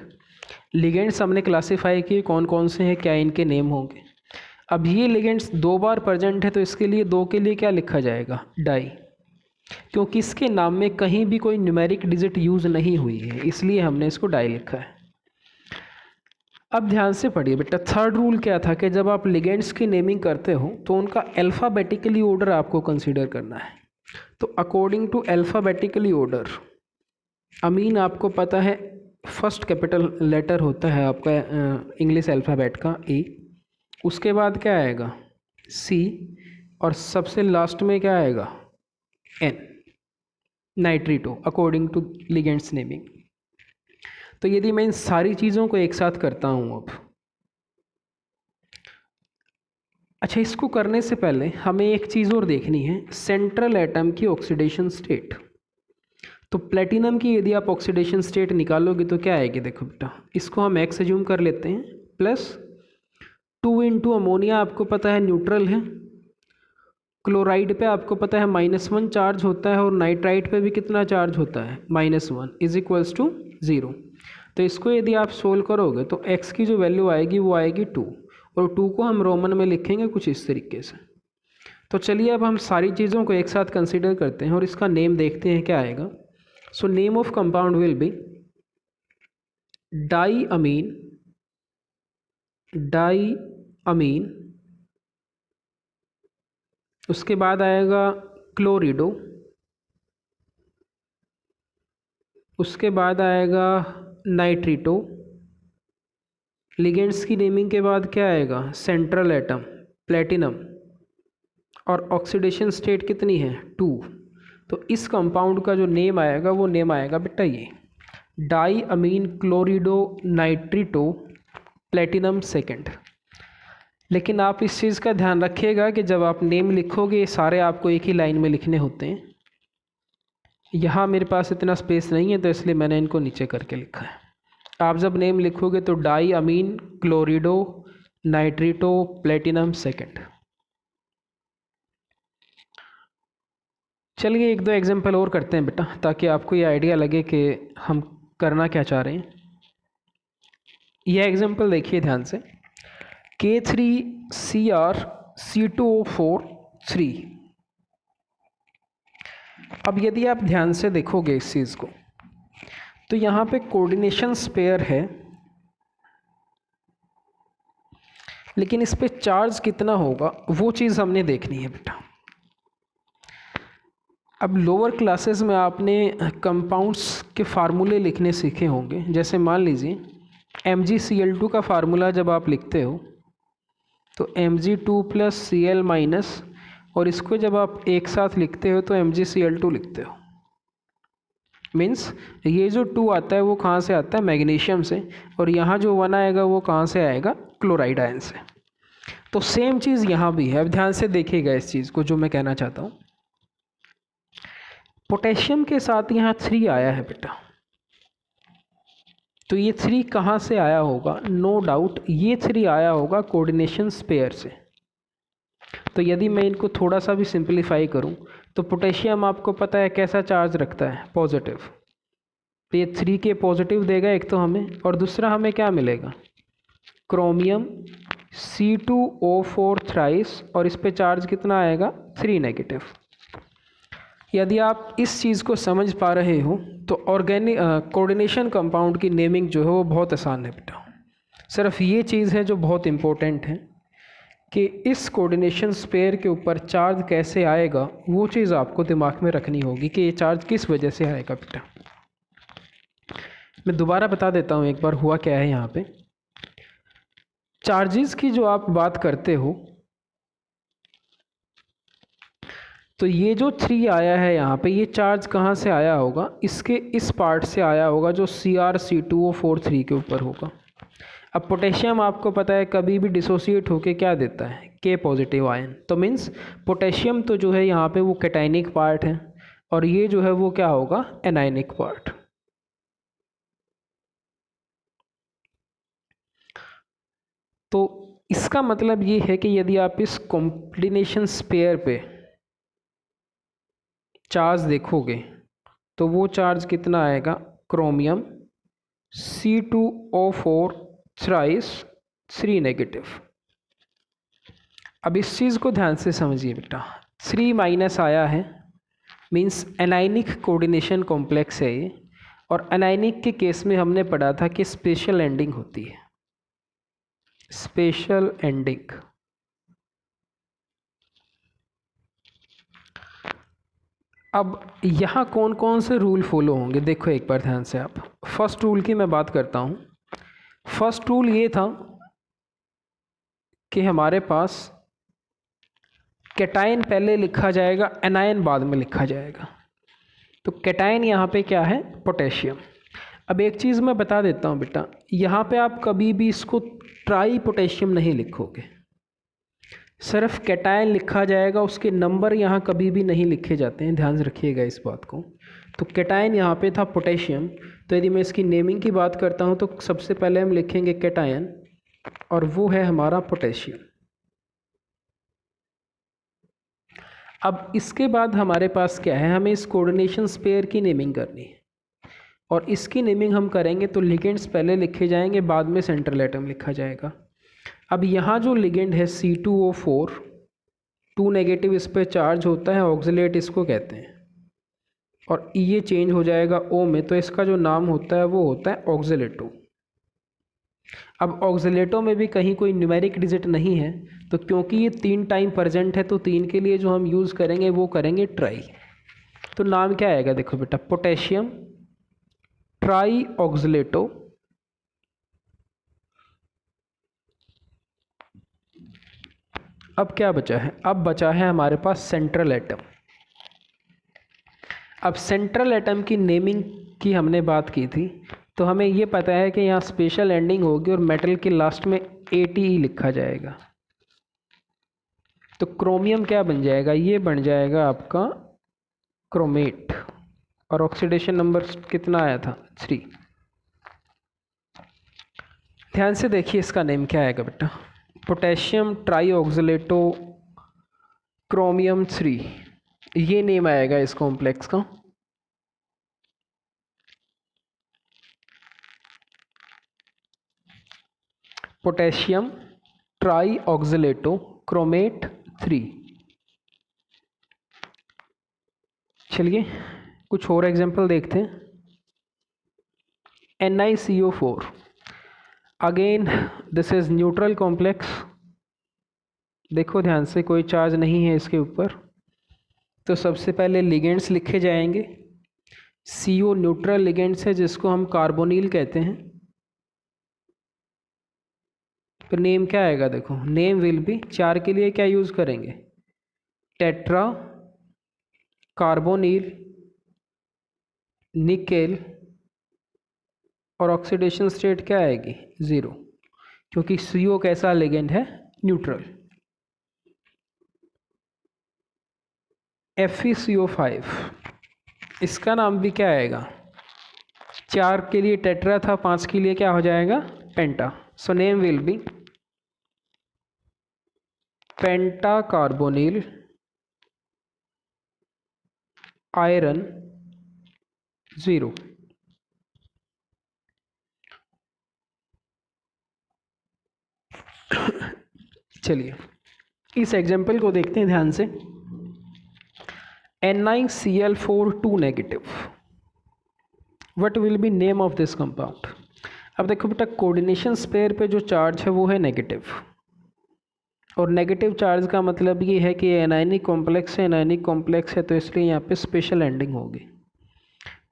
लिगेंड्स हमने क्लासीफाई किए कौन कौन से हैं, क्या इनके नेम होंगे। अब ये लिगेंड्स दो बार प्रेजेंट है तो इसके लिए दो के लिए क्या लिखा जाएगा, डाई, क्योंकि इसके नाम में कहीं भी कोई न्यूमेरिक डिजिट यूज़ नहीं हुई है, इसलिए हमने इसको डाई लिखा है। अब ध्यान से पढ़िए बेटा, थर्ड रूल क्या था कि जब आप लिगेंड्स की नेमिंग करते हो तो उनका अल्फ़ाबेटिकली ऑर्डर आपको कंसीडर करना है। तो अकॉर्डिंग टू अल्फ़ाबेटिकली ऑर्डर, अमीन आपको पता है फर्स्ट कैपिटल लेटर होता है आपका इंग्लिश अल्फ़ाबेट का A, उसके बाद क्या आएगा C, और सबसे लास्ट में क्या आएगा N, nitrito, according to ligands naming. तो यदि मैं इन सारी चीज़ों को एक साथ करता हूँ अब, अच्छा इसको करने से पहले हमें एक चीज़ और देखनी है, सेंट्रल एटम की ऑक्सीडेशन स्टेट। तो प्लेटिनम की यदि आप ऑक्सीडेशन स्टेट निकालोगे तो क्या आएगी, देखो बेटा, इसको हम X एज्यूम कर लेते हैं, प्लस 2 इंटू अमोनिया आपको पता है न्यूट्रल है, क्लोराइड पे आपको पता है -1 चार्ज होता है, और नाइट्राइट पे भी कितना चार्ज होता है, -1 इज इक्वल्स टू 0। तो इसको यदि आप सोल्व करोगे तो X की जो वैल्यू आएगी वो आएगी 2, और 2 को हम रोमन में लिखेंगे कुछ इस तरीके से। तो चलिए अब हम सारी चीज़ों को एक साथ कंसिडर करते हैं और इसका नेम देखते हैं क्या आएगा। So name of compound will be diamine, उसके बाद आएगा क्लोरिडो, उसके बाद आएगा नाइट्रिटो। लिगेंड्स की नेमिंग के बाद क्या आएगा? सेंट्रल एटम प्लेटिनम, और ऑक्सीडेशन स्टेट कितनी है? 2। तो इस कंपाउंड का जो नेम आएगा वो नेम आएगा बेटा ये डाईअमीन क्लोरिडो नाइट्रिटो प्लेटिनम सेकेंड। लेकिन आप इस चीज़ का ध्यान रखिएगा कि जब आप नेम लिखोगे ये सारे आपको एक ही लाइन में लिखने होते हैं। यहाँ मेरे पास इतना स्पेस नहीं है तो इसलिए मैंने इनको नीचे करके लिखा है। आप जब नेम लिखोगे तो डाईअमीन क्लोरिडो नाइट्रिटो प्लेटिनम सेकेंड। चलिए एक दो एग्जांपल और करते हैं बेटा, ताकि आपको ये आइडिया लगे कि हम करना क्या चाह रहे हैं। यह एग्जांपल देखिए ध्यान से, K3Cr C2O4 3। अब यदि आप ध्यान से देखोगे इस चीज़ को तो यहाँ पे कोऑर्डिनेशन स्पेयर है, लेकिन इस पे चार्ज कितना होगा वो चीज़ हमने देखनी है बेटा। अब लोअर क्लासेस में आपने कंपाउंड्स के फार्मूले लिखने सीखे होंगे। जैसे मान लीजिए MgCl2 का फार्मूला जब आप लिखते हो तो Mg2 + Cl-, और इसको जब आप एक साथ लिखते हो तो MgCl2 लिखते हो। मीन्स ये जो 2 आता है वो कहाँ से आता है? मैग्नीशियम से, और यहाँ जो 1 आएगा वो कहाँ से आएगा? क्लोराइड आयन से। तो सेम चीज़ यहाँ भी है। अब ध्यान से देखिएगा इस चीज़ को जो मैं कहना चाहता हूँ। पोटेशियम के साथ यहाँ 3 आया है बेटा, तो ये 3 कहाँ से आया होगा? नो डाउट ये 3 आया होगा कोऑर्डिनेशन स्पेयर से। तो यदि मैं इनको थोड़ा सा भी सिंपलीफाई करूं तो पोटेशियम आपको पता है कैसा चार्ज रखता है? पॉजिटिव। तो ये 3 के पॉजिटिव देगा एक तो हमें, और दूसरा हमें क्या मिलेगा? क्रोमियम C2O4 थ्राइस, और इस पे चार्ज कितना आएगा? 3 नेगेटिव। यदि आप इस चीज़ को समझ पा रहे हो तो ऑर्गेनिक कोऑर्डिनेशन कंपाउंड की नेमिंग जो है वो बहुत आसान है बेटा। सिर्फ ये चीज़ है जो बहुत इम्पोर्टेंट है कि इस कोऑर्डिनेशन स्पेयर के ऊपर चार्ज कैसे आएगा, वो चीज़ आपको दिमाग में रखनी होगी कि ये चार्ज किस वजह से आएगा बेटा। मैं दोबारा बता देता हूँ एक बार हुआ क्या है यहाँ पे। चार्जेस की जो आप बात करते हो तो ये जो 3 आया है यहाँ पे, ये चार्ज कहाँ से आया होगा? इसके इस पार्ट से आया होगा जो CrC2O4 3 के ऊपर होगा। अब पोटेशियम आपको पता है कभी भी डिसोसिएट होके क्या देता है? K positive ion. तो मीन्स पोटेशियम तो जो है यहाँ पे वो कैटाइनिक पार्ट है, और ये जो है वो क्या होगा? Anionic part. तो इसका मतलब ये है कि यदि आप इस कॉम्बिनेशन स्पेयर पे चार्ज देखोगे तो वो चार्ज कितना आएगा? Chromium C2O4 thrice 3 negative. अब इस चीज़ को ध्यान से समझिए बेटा, 3- आया है मीन्स एनाइनिक कोऑर्डिनेशन कॉम्प्लेक्स है ये, और एनाइनिक के केस में हमने पढ़ा था कि स्पेशल एंडिंग होती है। Special ending. अब यहाँ कौन कौन से रूल फॉलो होंगे देखो एक बार ध्यान से आप। फर्स्ट रूल की मैं बात करता हूँ। फर्स्ट रूल ये था कि हमारे पास कैटायन पहले लिखा जाएगा, एनायन बाद में लिखा जाएगा। तो कैटायन यहाँ पे क्या है? पोटेशियम। अब एक चीज़ मैं बता देता हूँ बेटा, यहाँ पे आप कभी भी इसको ट्राई पोटेशियम नहीं लिखोगे, सिर्फ कैटायन लिखा जाएगा। उसके नंबर यहाँ कभी भी नहीं लिखे जाते हैं, ध्यान रखिएगा इस बात को। तो कैटायन यहाँ पे था पोटेशियम, तो यदि मैं इसकी नेमिंग की बात करता हूँ तो सबसे पहले हम लिखेंगे कैटायन, और वो है हमारा पोटेशियम। अब इसके बाद हमारे पास क्या है? हमें इस कोऑर्डिनेशन स्पेयर की नेमिंग करनी है, और इसकी नेमिंग हम करेंगे तो लिगेंड्स पहले लिखे जाएंगे, बाद में सेंट्रल एटम लिखा जाएगा। अब यहाँ जो लिगेंड है C2O4, 2 नेगेटिव इस पर चार्ज होता है, ऑक्सीलेट इसको कहते हैं। और ये चेंज हो जाएगा ओ में, तो इसका जो नाम होता है वो होता है ऑक्सीलेटो। अब ऑक्सीलेटो में भी कहीं कोई न्यूमेरिक डिजिट नहीं है, तो क्योंकि ये 3 टाइम प्रेजेंट है तो 3 के लिए जो हम यूज़ करेंगे वो करेंगे ट्राई। तो नाम क्या आएगा देखो बेटा, पोटेशियम ट्राई ऑक्सीलेटो। अब क्या बचा है, अब बचा है हमारे पास सेंट्रल एटम। अब सेंट्रल एटम की नेमिंग की हमने बात की थी, तो हमें ये पता है कि यहाँ स्पेशल एंडिंग होगी और मेटल के लास्ट में ATE लिखा जाएगा। तो क्रोमियम क्या बन जाएगा, ये बन जाएगा आपका क्रोमेट। और ऑक्सीडेशन नंबर कितना आया था, 3। ध्यान से देखिए इसका नेम क्या आएगा बेटा, पोटेशियम ट्राई ऑक्सीलेटो क्रोमियम 3, ये नेम आएगा इस कॉम्प्लेक्स का। Potassium tri oxalato chromate 3। चलिए कुछ और एग्जांपल देखते हैं। NiCO4, again this is neutral complex. देखो ध्यान से, कोई चार्ज नहीं है इसके ऊपर, तो सबसे पहले लिगेंड्स लिखे जाएंगे। CO न्यूट्रल लिगेंड्स है जिसको हम कार्बोनिल कहते हैं। तो नेम क्या आएगा देखो, नेम विल बी, 4 के लिए क्या यूज़ करेंगे, टेट्रा कार्बोनिल निकेल, और ऑक्सीडेशन स्टेट क्या आएगी, 0, क्योंकि CO कैसा लिगेंड है, न्यूट्रल। FeCO5, इसका नाम भी क्या आएगा, 4 के लिए टेट्रा था, 5 के लिए क्या हो जाएगा, penta. So name will be penta carbonyl iron 0। चलिए इस एग्जाम्पल को देखते हैं ध्यान से। NiCl4 2 negative, what will be name of this compound. अब देखो बेटा, कोऑर्डिनेशन स्पेयर पे जो चार्ज है वो है नेगेटिव, और नेगेटिव चार्ज का मतलब ये है कि एनायनिक कॉम्प्लेक्स है, एनायनिक कॉम्प्लेक्स है तो इसलिए यहाँ पे स्पेशल एंडिंग होगी।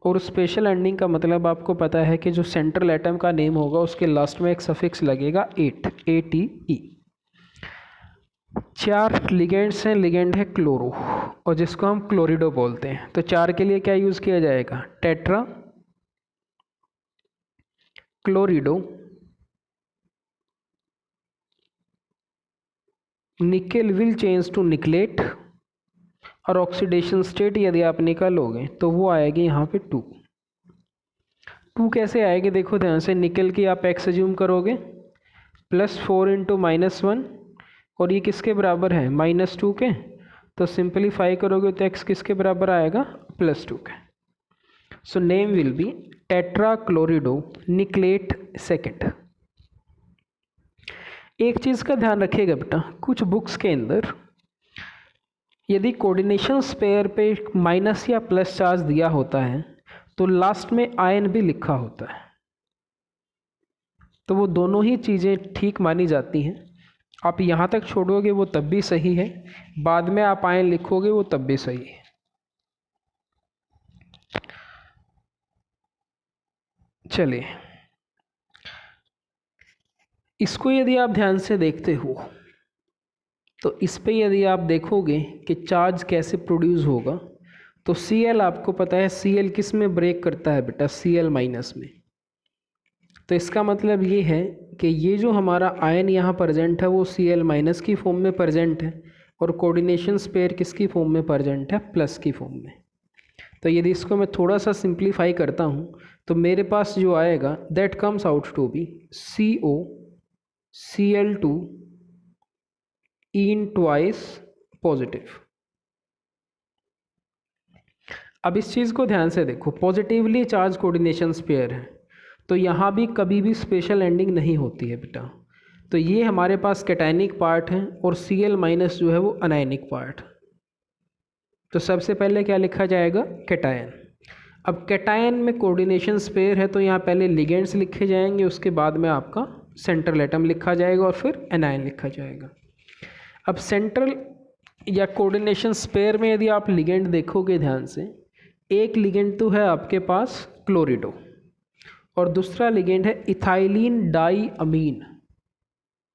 और स्पेशल एंडिंग का मतलब आपको पता है कि जो सेंट्रल एटम का नेम होगा उसके लास्ट में एक सफिक्स लगेगा 8, ATE। 4 लिगेंड्स हैं, लिगेंड है क्लोरो, और जिसको हम क्लोरिडो बोलते हैं। तो 4 के लिए क्या यूज़ किया जाएगा, tetra chlorido, nickel will change to nickelate, और ऑक्सीडेशन स्टेट यदि आप निकालोगे तो वो आएगी यहाँ पे 2 कैसे आएगी देखो ध्यान से, निकल की आप एक्स एज्यूम करोगे, +4 × -1, और ये किसके बराबर है, -2 के, तो सिंपलीफाई करोगे तो x किसके बराबर आएगा, +2 के। So name will be tetra chlorido nickelate 2। एक चीज़ का ध्यान रखिएगा बेटा, कुछ बुक्स के अंदर यदि कोऑर्डिनेशन स्पेयर पे माइनस या प्लस चार्ज दिया होता है तो लास्ट में आयन भी लिखा होता है, तो वो दोनों ही चीज़ें ठीक मानी जाती हैं। आप यहाँ तक छोड़ोगे वो तब भी सही है, बाद में आप आयन लिखोगे वो तब भी सही है। चलिए इसको यदि आप ध्यान से देखते हो तो इस पे यदि आप देखोगे कि चार्ज कैसे प्रोड्यूस होगा, तो Cl आपको पता है Cl किस में ब्रेक करता है बेटा, Cl- में। तो इसका मतलब ये है कि ये जो हमारा आयन यहाँ प्रेजेंट है वो Cl- की फॉर्म में प्रेजेंट है, और कोऑर्डिनेशन स्पेयर किसकी फॉर्म में प्रेजेंट है, प्लस की फॉर्म में। तो यदि इसको मैं थोड़ा सा सिंप्लीफाई करता हूँ तो मेरे पास जो आएगा that comes out to be CO Cl2 in twice positive. अब इस चीज़ को ध्यान से देखो, पॉजिटिवली चार्ज कोऑर्डिनेशन स्पेयर है तो यहाँ भी कभी भी स्पेशल एंडिंग नहीं होती है बेटा। तो ये हमारे पास कैटायनिक पार्ट है और Cl- जो है वो अनायनिक पार्ट। तो सबसे पहले क्या लिखा जाएगा, कैटायन। अब कैटायन में कोऑर्डिनेशन स्पेयर है तो यहाँ पहले लिगेंड्स लिखे जाएंगे, उसके बाद में आपका सेंट्रल एटम लिखा जाएगा और फिर एनायन लिखा जाएगा। अब सेंट्रल या कोऑर्डिनेशन स्पेयर में यदि आप लिगेंड देखोगे ध्यान से, एक लिगेंड तो है आपके पास क्लोरिडो और दूसरा लिगेंड है इथाइलिन डाई अमीन।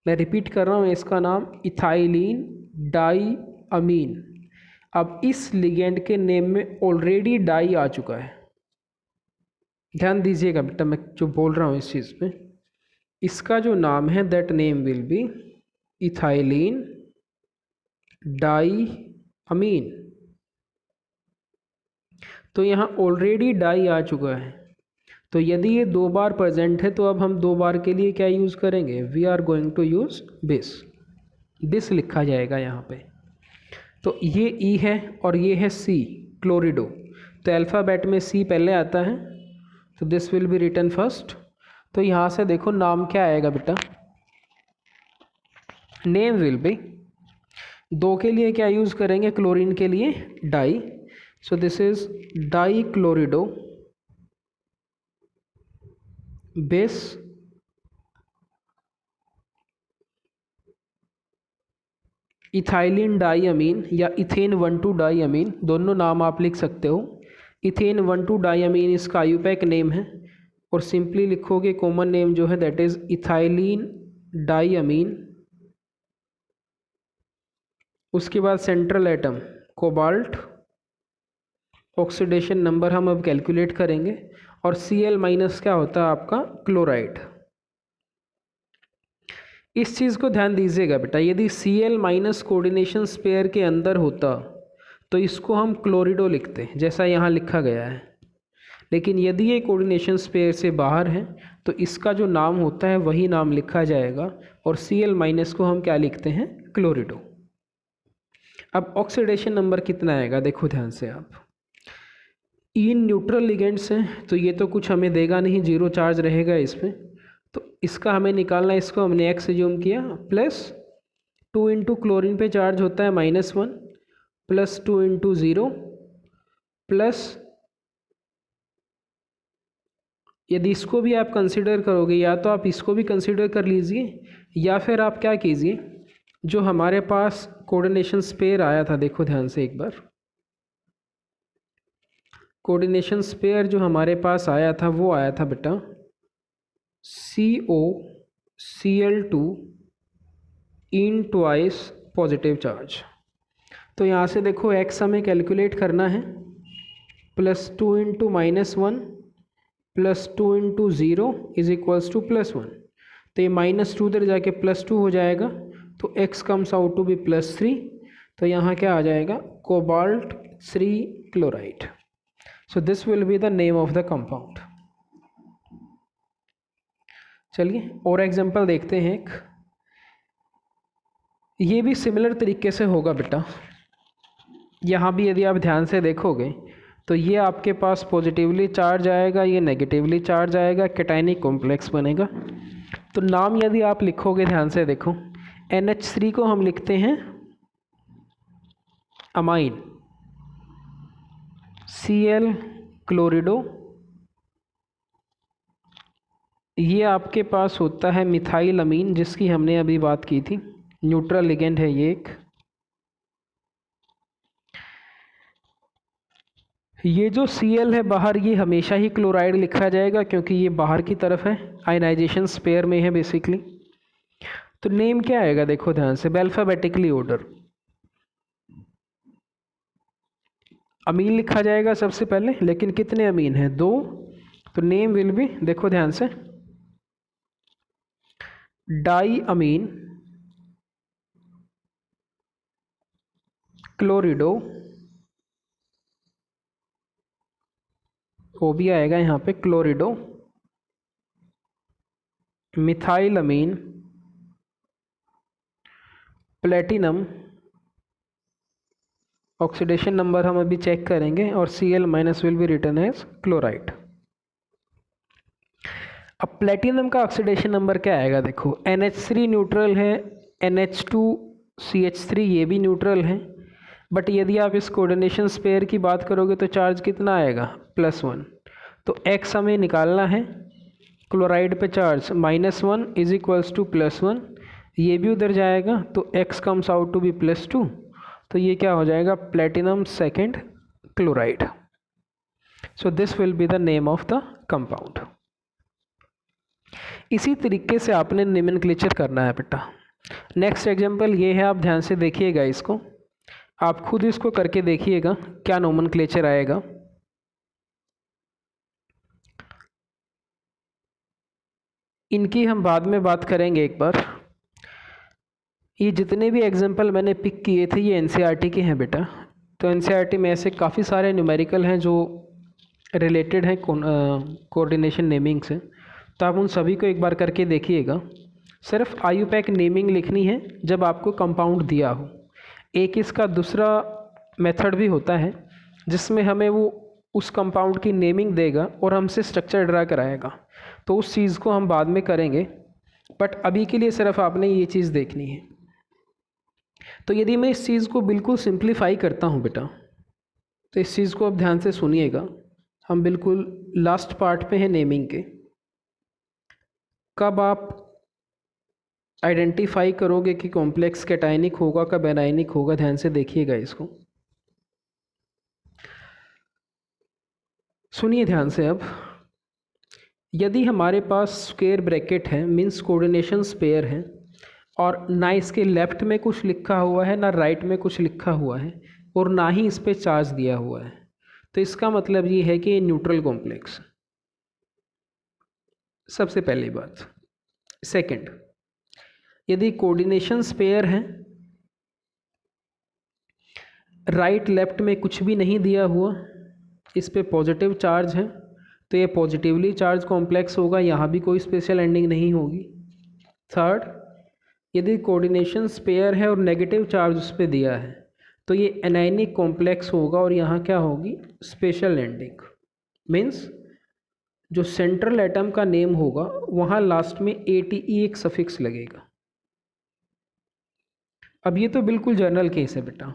मैं रिपीट कर रहा हूँ, इसका नाम इथाइलिन डाई अमीन। अब इस लिगेंड के नेम में ऑलरेडी डाई आ चुका है, ध्यान दीजिएगा बेटा मैं जो बोल रहा हूँ इस चीज़ पे। इसका जो नाम है that name will be ethylene di amine. तो यहाँ ऑलरेडी डाई आ चुका है, तो यदि ये 2 बार प्रेजेंट है तो अब हम 2 बार के लिए क्या यूज़ करेंगे, we are going to use bis लिखा जाएगा यहाँ पे। तो ये ई है और ये है सी, क्लोरिडो। तो अल्फ़ाबेट में सी पहले आता है, तो this will be written first. तो यहाँ से देखो नाम क्या आएगा बेटा, नेम विल बी, 2 के लिए क्या यूज़ करेंगे, क्लोरीन के लिए di. So this is di chlorido bis ethylene di amine या इथेन 1,2 डाई अमीन, दोनों नाम आप लिख सकते हो। इथेन 1,2 डाई अमीन इसका आयुपैक नेम है और सिंपली लिखोगे कॉमन नेम जो है दैट इज इथाइलिन डाई अमीन। उसके बाद central atom cobalt, oxidation number हम अब कैलकुलेट करेंगे और Cl- क्या होता है आपका क्लोराइड। इस चीज़ को ध्यान दीजिएगा बेटा, यदि Cl- कोऑर्डिनेशन स्पेयर के अंदर होता तो इसको हम क्लोरिडो लिखते जैसा यहाँ लिखा गया है, लेकिन यदि ये कोऑर्डिनेशन स्पेयर से बाहर है तो इसका जो नाम होता है वही नाम लिखा जाएगा और Cl- को हम क्या लिखते हैं, क्लोरिडो। अब ऑक्सीडेशन नंबर कितना आएगा देखो ध्यान से आप, इन न्यूट्रल लिगेंड्स हैं तो ये तो कुछ हमें देगा नहीं, 0 चार्ज रहेगा इस पर, तो इसका हमें निकालना है, इसको हमने x एज्यूम किया, प्लस 2 इंटू क्लोरीन पे चार्ज होता है -1 प्लस 2 इंटू 0 प्लस, यदि इसको भी आप कंसिडर करोगे या तो आप इसको भी कंसिडर कर लीजिए या फिर आप क्या कीजिए, जो हमारे पास कोऑर्डिनेशन स्पेयर आया था देखो ध्यान से एक बार, कोऑर्डिनेशन स्पेयर जो हमारे पास आया था वो आया था बेटा COCl2 इन ट्वाइस पॉजिटिव चार्ज। तो यहाँ से देखो x हमें कैलकुलेट करना है, +2 into -1 plus 2 into 0 is equals to +1। तो ये -2 इधर जाके +2 हो जाएगा, तो x comes out to be +3। तो यहाँ क्या आ जाएगा, cobalt 3 chloride. So this will be the name of the compound. चलिए और एग्जांपल देखते हैं एक, ये भी सिमिलर तरीके से होगा बेटा। यहाँ भी यदि आप ध्यान से देखोगे तो ये आपके पास पॉजिटिवली चार्ज आएगा, ये नेगेटिवली चार्ज आएगा, कैटायनिक कॉम्प्लेक्स बनेगा। तो नाम यदि आप लिखोगे ध्यान से देखो, NH3 को हम लिखते हैं अमाइन, Cl क्लोरिडो, ये आपके पास होता है मिथाइल अमीन जिसकी हमने अभी बात की थी, न्यूट्रल लिगेंड है ये एक। ये जो Cl है बाहर, ये हमेशा ही क्लोराइड लिखा जाएगा क्योंकि ये बाहर की तरफ है, आयनाइजेशन स्पेयर में है बेसिकली। तो नेम क्या आएगा देखो ध्यान से, अल्फाबेटिकली ऑर्डर, अमीन लिखा जाएगा सबसे पहले, लेकिन कितने अमीन हैं, 2। तो नेम विल बी, देखो ध्यान से, डाई अमीन क्लोरिडो, वो भी आएगा यहाँ पे chlorido, methyl amine platinum, oxidation number हम अभी चेक करेंगे, और Cl- will be written as chloride. अब प्लेटिनम का ऑक्सीडेशन नंबर क्या आएगा देखो, NH3 न्यूट्रल है, NH2CH3 ये भी न्यूट्रल है, बट यदि आप इस कोऑर्डिनेशन स्पेयर की बात करोगे तो चार्ज कितना आएगा, +1। तो x हमें निकालना है, क्लोराइड पे चार्ज -1 इज इक्वल्स टू +1, ये भी उधर जाएगा तो x comes out to be +2, तो ये क्या हो जाएगा, platinum second chloride. So this will be the name of the compound. इसी तरीके से आपने नोमेनक्लेचर करना है बेटा। नेक्स्ट एग्जांपल ये है, आप ध्यान से देखिएगा इसको, आप खुद इसको करके देखिएगा क्या नोमेनक्लेचर आएगा। इनकी हम बाद में बात करेंगे एक बार। ये जितने भी एग्जांपल मैंने पिक किए थे ये एनसीईआरटी के हैं बेटा। तो एनसीईआरटी में ऐसे काफ़ी सारे न्यूमेरिकल हैं जो रिलेटेड हैं कोऑर्डिनेशन नेमिंग से, तो आप उन सभी को एक बार करके देखिएगा। सिर्फ आईयूपैक नेमिंग लिखनी है जब आपको कंपाउंड दिया हो। एक इसका दूसरा मेथड भी होता है जिसमें हमें वो उस कंपाउंड की नेमिंग देगा और हमसे स्ट्रक्चर ड्रा कराएगा, तो उस चीज़ को हम बाद में करेंगे, बट अभी के लिए सिर्फ आपने ये चीज़ देखनी है। तो यदि मैं इस चीज़ को बिल्कुल सिंप्लीफाई करता हूँ बेटा, तो इस चीज़ को आप ध्यान से सुनिएगा। हम बिल्कुल लास्ट पार्ट पे हैं नेमिंग के। कब आप आइडेंटिफाई करोगे कि कॉम्प्लेक्स कैटायनिक होगा कब एनायनिक होगा, ध्यान से देखिएगा इसको, सुनिए ध्यान से। अब यदि हमारे पास स्क्वायर ब्रैकेट है, मीन्स कोऑर्डिनेशन स्पेयर है, और ना इसके लेफ्ट में कुछ लिखा हुआ है ना राइट में कुछ लिखा हुआ है और ना ही इस पे चार्ज दिया हुआ है, तो इसका मतलब ये है कि ये न्यूट्रल कॉम्प्लेक्स। सबसे पहली बात। सेकंड, यदि कोऑर्डिनेशन स्पेयर है, राइट लेफ्ट में कुछ भी नहीं दिया हुआ, इस पे पॉजिटिव चार्ज है तो ये पॉजिटिवली चार्ज कॉम्प्लेक्स होगा, यहाँ भी कोई स्पेशल एंडिंग नहीं होगी। थर्ड, यदि कोऑर्डिनेशन स्पेयर है और नेगेटिव चार्ज उस पर दिया है तो ये एनायनिक कॉम्प्लेक्स होगा और यहाँ क्या होगी, स्पेशल एंडिंग। मीन्स जो सेंट्रल एटम का नेम होगा वहाँ लास्ट में ATE एक सफिक्स लगेगा। अब ये तो बिल्कुल जनरल केस है बेटा,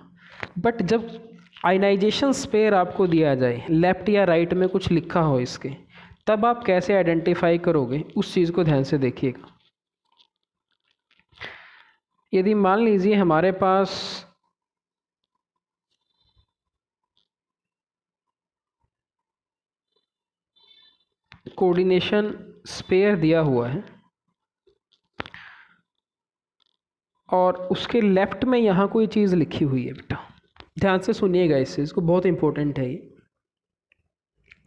बट जब आयनाइजेशन स्पेयर आपको दिया जाए, लेफ्ट या राइट में कुछ लिखा हो इसके, तब आप कैसे आइडेंटिफाई करोगे उस चीज़ को ध्यान से देखिएगा। यदि मान लीजिए हमारे पास कोऑर्डिनेशन स्पेयर दिया हुआ है और उसके लेफ्ट में यहाँ कोई चीज़ लिखी हुई है बेटा, ध्यान से सुनिएगा इस चीज़ को, बहुत इंपॉर्टेंट है ये।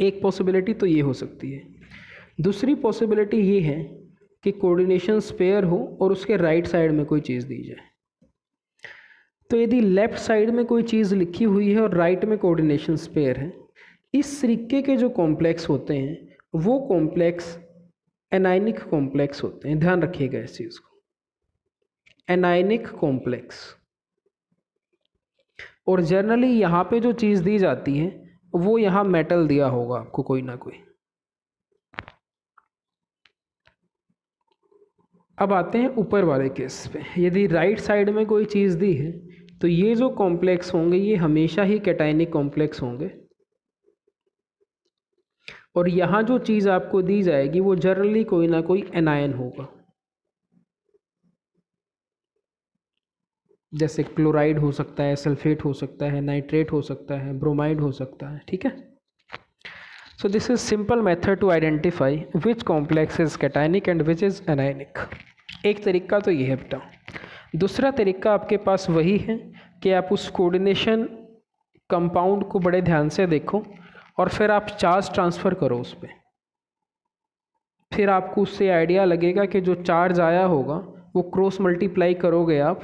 एक पॉसिबिलिटी तो ये हो सकती है। दूसरी पॉसिबिलिटी ये है कि कोऑर्डिनेशन स्पेयर हो और उसके राइट साइड में कोई चीज़ दी जाए। तो यदि लेफ्ट साइड में कोई चीज़ लिखी हुई है और राइट में कोऑर्डिनेशन स्पेयर है, इस तरीके के जो कॉम्प्लेक्स होते हैं वो कॉम्प्लेक्स एनायनिक कॉम्प्लेक्स होते हैं। ध्यान रखिएगा इस चीज़ को, एनायनिक कॉम्प्लेक्स। और जनरली यहाँ पे जो चीज़ दी जाती है वो यहाँ मेटल दिया होगा आपको कोई ना कोई। अब आते हैं ऊपर वाले केस पे। यदि राइट साइड में कोई चीज़ दी है तो ये जो कॉम्प्लेक्स होंगे ये हमेशा ही कैटायनिक कॉम्प्लेक्स होंगे, और यहाँ जो चीज़ आपको दी जाएगी वो जनरली कोई ना कोई एनायन होगा, जैसे क्लोराइड हो सकता है, सल्फेट हो सकता है, नाइट्रेट हो सकता है, ब्रोमाइड हो सकता है। ठीक है, so this is simple method to identify which complex is cationic and which is anionic. एक तरीका तो ये है बेटा। दूसरा तरीका आपके पास वही है कि आप उस कोऑर्डिनेशन कंपाउंड को बड़े ध्यान से देखो और फिर आप चार्ज ट्रांसफ़र करो उस पर। फिर आपको उससे आइडिया लगेगा कि जो चार्ज आया होगा वो क्रॉस मल्टीप्लाई करोगे आप,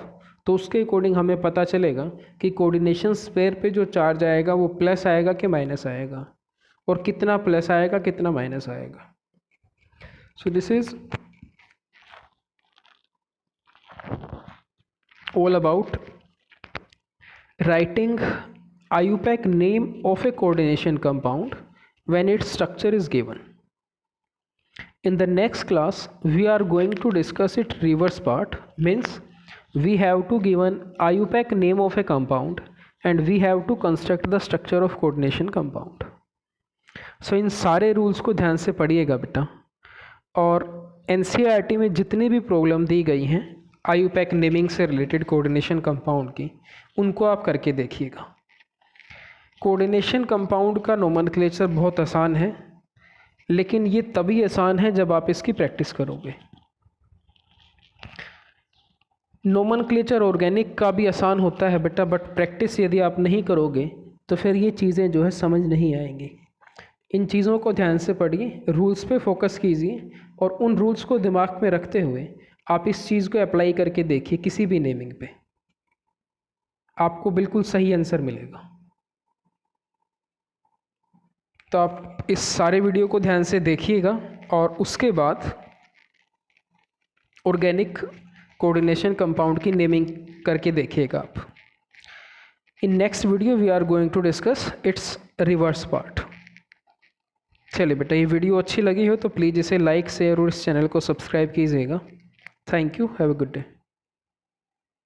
तो उसके अकॉर्डिंग हमें पता चलेगा कि कोऑर्डिनेशन स्पेयर पे जो चार्ज आएगा वो प्लस आएगा कि माइनस आएगा, और कितना प्लस आएगा कितना माइनस आएगा। सो this is all about writing IUPAC name of a coordination compound when its structure is given. In the next class we are going to discuss it reverse part, means we have to given IUPAC name of a compound and we have to construct the structure of coordination compound. सो इन सारे rules को ध्यान से पढ़िएगा बेटा, और NCERT में जितनी भी प्रॉब्लम दी गई हैं IUPAC नेमिंग से रिलेटेड कोऑर्डिनेशन कंपाउंड की, उनको आप करके देखिएगा। कोऑर्डिनेशन कंपाउंड का नोमेनक्लेचर बहुत आसान है, लेकिन ये तभी आसान है जब आप इसकी प्रैक्टिस करोगे। नोमेनक्लेचर ऑर्गेनिक का भी आसान होता है बेटा, बट प्रैक्टिस यदि आप नहीं करोगे तो फिर ये चीज़ें जो है समझ नहीं आएंगी। इन चीज़ों को ध्यान से पढ़िए, रूल्स पे फोकस कीजिए, और उन रूल्स को दिमाग में रखते हुए आप इस चीज़ को अप्लाई करके देखिए किसी भी नेमिंग पे, आपको बिल्कुल सही आंसर मिलेगा। तो आप इस सारे वीडियो को ध्यान से देखिएगा, और उसके बाद ऑर्गेनिक कोऑर्डिनेशन कंपाउंड की नेमिंग करके देखिएगा आप। In next video we are going to discuss its reverse part. चलिए बेटा, ये वीडियो अच्छी लगी हो तो प्लीज़ इसे लाइक, शेयर और इस चैनल को सब्सक्राइब कीजिएगा। Thank you, have a good day.